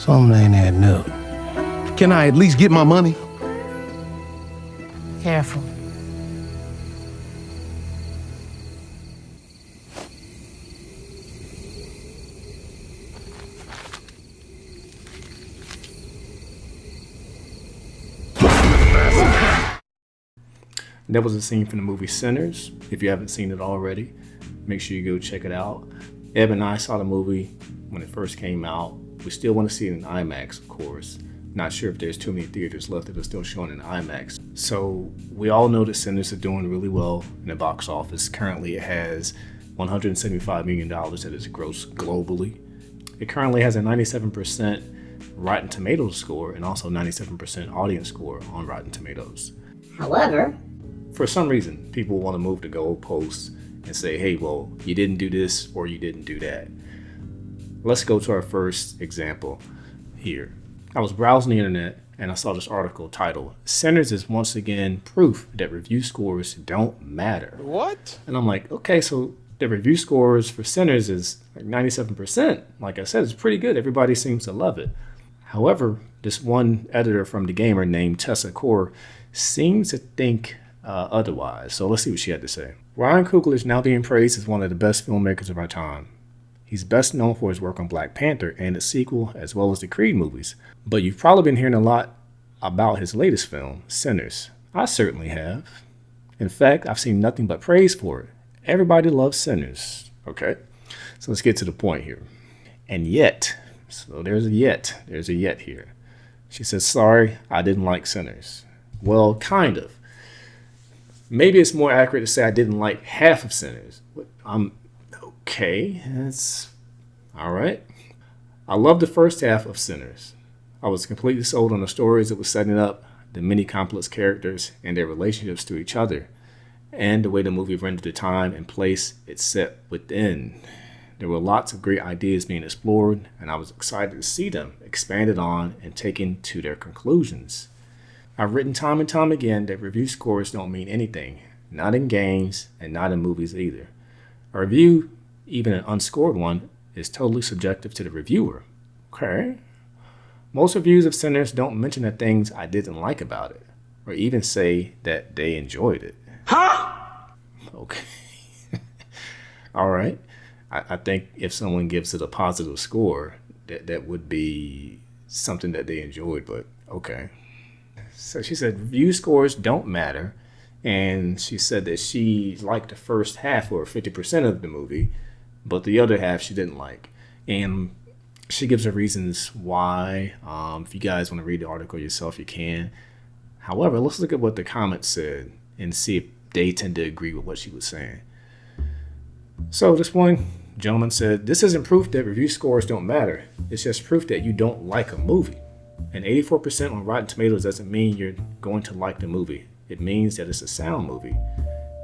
Something ain't adding up. Can I at least get my money? Careful. That was a scene from the movie Sinners. If you haven't seen it already, make sure you go check it out. Eb and I saw the movie when it first came out. We still want to see it in IMAX, of course. Not sure if there's too many theaters left that are still showing in IMAX. So we all know that Sinners are doing really well in the box office. Currently it has $175 million that is gross globally. It currently has a 97% Rotten Tomatoes score and also 97% audience score on Rotten Tomatoes. However, for some reason, people want to move the goalposts and say, hey, well, you didn't do this or you didn't do that. Let's go to our first example here. I was browsing the internet and I saw this article titled, Sinners is once again proof that review scores don't matter. What? And I'm like, okay, so the review scores for Sinners is like 97%. Like I said, it's pretty good. Everybody seems to love it. However, this one editor from The Gamer named Tessa Core seems to think otherwise. So let's see what she had to say. Ryan Coogler is now being praised as one of the best filmmakers of our time. He's best known for his work on Black Panther and its sequel, as well as the Creed movies. But you've probably been hearing a lot about his latest film, Sinners. I certainly have. In fact, I've seen nothing but praise for it. Everybody loves Sinners. Okay, so let's get to the point here. And yet, so there's a yet here. She says, sorry, I didn't like Sinners. Well, kind of. Maybe it's more accurate to say I didn't like half of Sinners. Okay, that's all right. I loved the first half of Sinners. I was completely sold on the stories it was setting up, the many complex characters and their relationships to each other, and the way the movie rendered the time and place it's set within. There were lots of great ideas being explored, and I was excited to see them expanded on and taken to their conclusions. I've written time and time again that review scores don't mean anything, not in games and not in movies either. A review, even an unscored one, is totally subjective to the reviewer. Okay? Most reviews of Sinners don't mention the things I didn't like about it, or even say that they enjoyed it. Huh? Okay. All right. I think if someone gives it a positive score, that would be something that they enjoyed, but okay. So she said review scores don't matter, and she said that she liked the first half or 50% of the movie, but the other half she didn't like. And she gives her reasons why. If you guys want to read the article yourself, you can. However, let's look at what the comments said and see if they tend to agree with what she was saying. So this one gentleman said, this isn't proof that review scores don't matter. It's just proof that you don't like a movie. And 84% on Rotten Tomatoes doesn't mean you're going to like the movie. It means that it's a sound movie.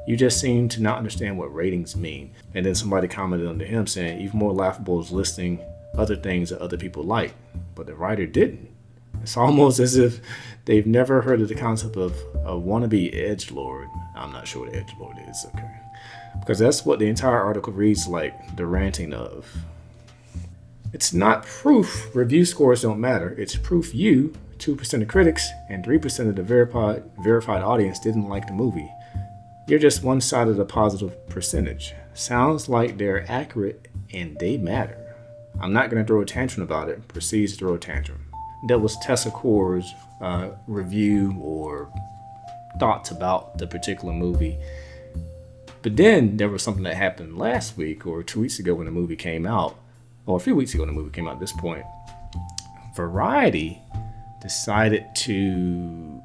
You just seem to not understand what ratings mean. And then somebody commented under him saying, even more laughable is listing other things that other people like, but the writer didn't. It's almost as if they've never heard of the concept of a wannabe edgelord. I'm not sure what edgelord is, okay? Because that's what the entire article reads like, the ranting of. It's not proof review scores don't matter. It's proof you, 2% of critics, and 3% of the verified audience didn't like the movie. You're just one side of the positive percentage. Sounds like they're accurate and they matter. I'm not going to throw a tantrum about it. Proceeds to throw a tantrum. That was Tessa Core's review or thoughts about the particular movie. But then there was something that happened last week or 2 weeks ago when the movie came out, or a few weeks ago when the movie came out at this point. Variety decided to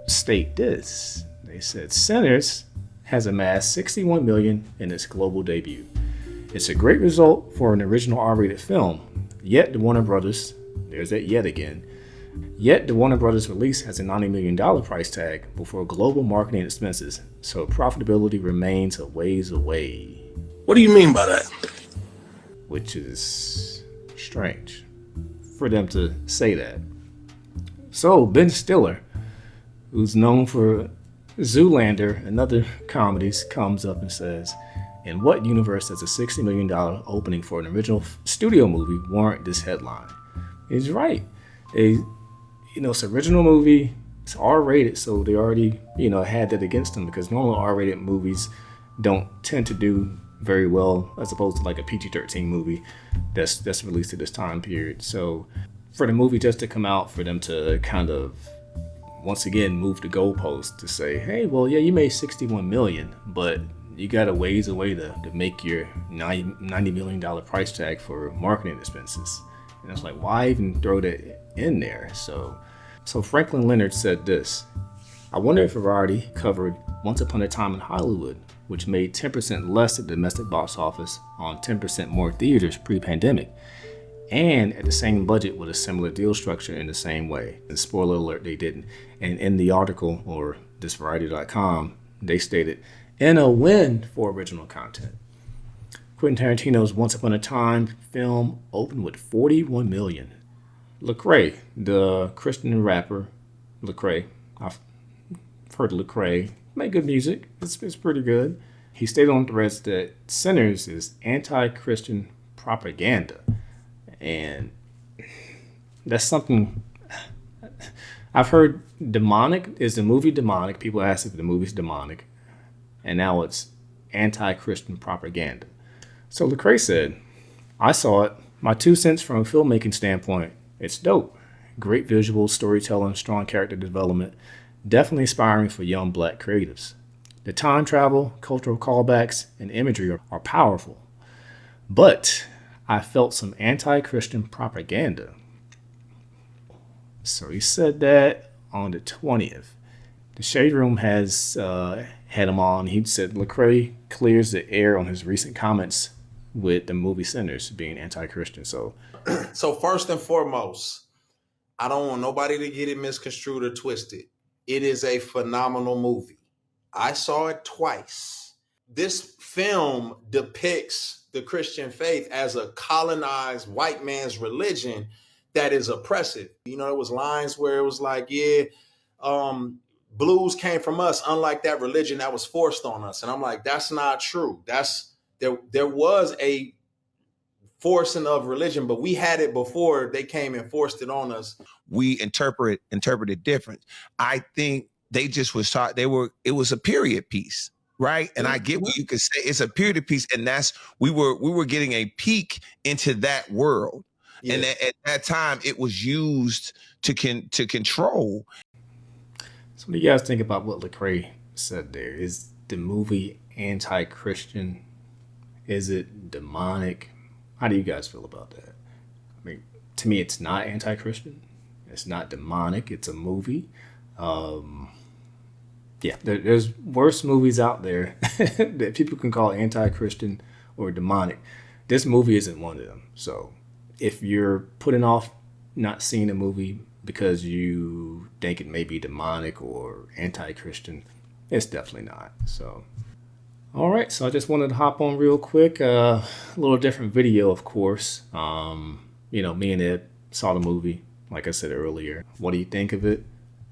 state this. They said Sinners has amassed 61 million in its global debut. It's a great result for an original R-rated film, yet the Warner Brothers, there's that yet again, yet the Warner Brothers release has a $90 million price tag before global marketing expenses, so profitability remains a ways away. What do you mean by that? Which is strange for them to say that. So Ben Stiller, who's known for Zoolander and other comedies, comes up and says, in what universe does a $60 million opening for an original studio movie warrant this headline? He's right. They, it's an original movie. It's R-rated, so they already, had that against them, because normal R-rated movies don't tend to do very well as opposed to like a PG-13 movie that's released at this time period. So for the movie just to come out, for them to kind of once again move the goalpost to say, hey, well, yeah, you made 61 million, but you got a ways away to make your $90 million price tag for marketing expenses. And it's like, why even throw that in there? So Franklin Leonard said this: I wonder if Variety covered Once Upon a Time in Hollywood, which made 10% less at the domestic box office on 10% more theaters pre-pandemic, and at the same budget with a similar deal structure in the same way. And spoiler alert, they didn't. And in the article, or thisvariety.com, they stated, in a win for original content. Quentin Tarantino's Once Upon a Time film opened with 41 million. Lecrae, the Christian rapper, Lecrae, I've heard of Lecrae, make good music. It's pretty good. He stated on Threads that Sinners is anti-Christian propaganda. And that's something I've heard. Demonic, is the movie demonic? People ask if the movie's demonic, and now it's anti-Christian propaganda. So Lecrae said, I saw it. My 2 cents from a filmmaking standpoint, it's dope. Great visuals, storytelling, strong character development, definitely inspiring for young black creatives. The time travel, cultural callbacks, and imagery are powerful. But I felt some anti-Christian propaganda. So he said that on the 20th. The Shade Room has had him on. He said Lecrae clears the air on his recent comments with the movie Sinners being anti-Christian. So first and foremost, I don't want nobody to get it misconstrued or twisted. It is a phenomenal movie. I saw it twice. This film depicts the Christian faith as a colonized white man's religion that is oppressive. There was lines where it was like, blues came from us, unlike that religion that was forced on us. And I'm like, that's not true. There was a forcing of religion, but we had it before they came and forced it on us. We interpret it different. I think they just was taught it was a period piece, right? And I get what you could say. It's a period piece, and we were getting a peek into that world. Yeah. And at that time, it was used to control. So what do you guys think about what Lecrae said there? Is the movie anti-Christian? Is it demonic? How do you guys feel about that? I mean, to me, it's not anti-Christian. It's not demonic. It's a movie. There's worse movies out there that people can call anti-Christian or demonic. This movie isn't one of them. So if you're putting off not seeing a movie because you think it may be demonic or anti-Christian, it's definitely not. So, all right. So I just wanted to hop on real quick. A little different video, of course. Me and Ed saw the movie, like I said earlier. What do you think of it?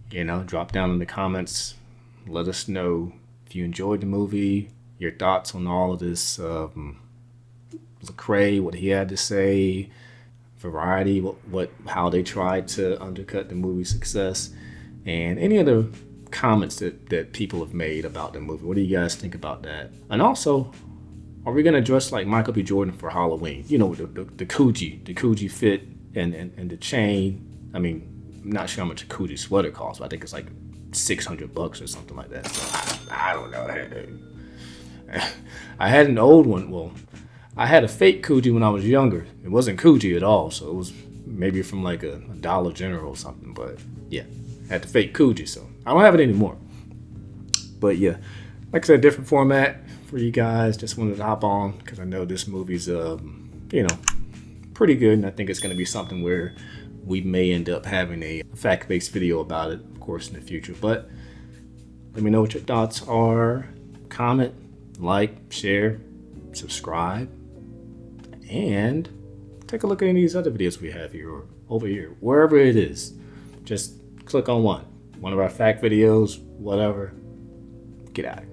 Drop down in the comments. Let us know if you enjoyed the movie, your thoughts on all of this. Lecrae, what he had to say, Variety, how they tried to undercut the movie's success, and any other comments that people have made about the movie. What do you guys think about that? And also, are we gonna dress like Michael B. Jordan for Halloween? The COOGI fit and the chain. I mean, I'm not sure how much a COOGI sweater costs, but I think it's like $600 or something like that. So I don't know. I had an old one. Well, I had a fake COOGI when I was younger. It wasn't COOGI at all, so it was maybe from like a Dollar General or something. But yeah, I had the fake COOGI, so I don't have it anymore. But yeah, like I said, different format for you guys. Just wanted to hop on because I know this movie's pretty good, and I think it's going to be something where we may end up having a fact-based video about it, of course, in the future. But let me know what your thoughts are. Comment, like, share, subscribe, and take a look at any of these other videos we have here or over here, wherever it is. Just click on one of our fact videos, whatever. Get out of here.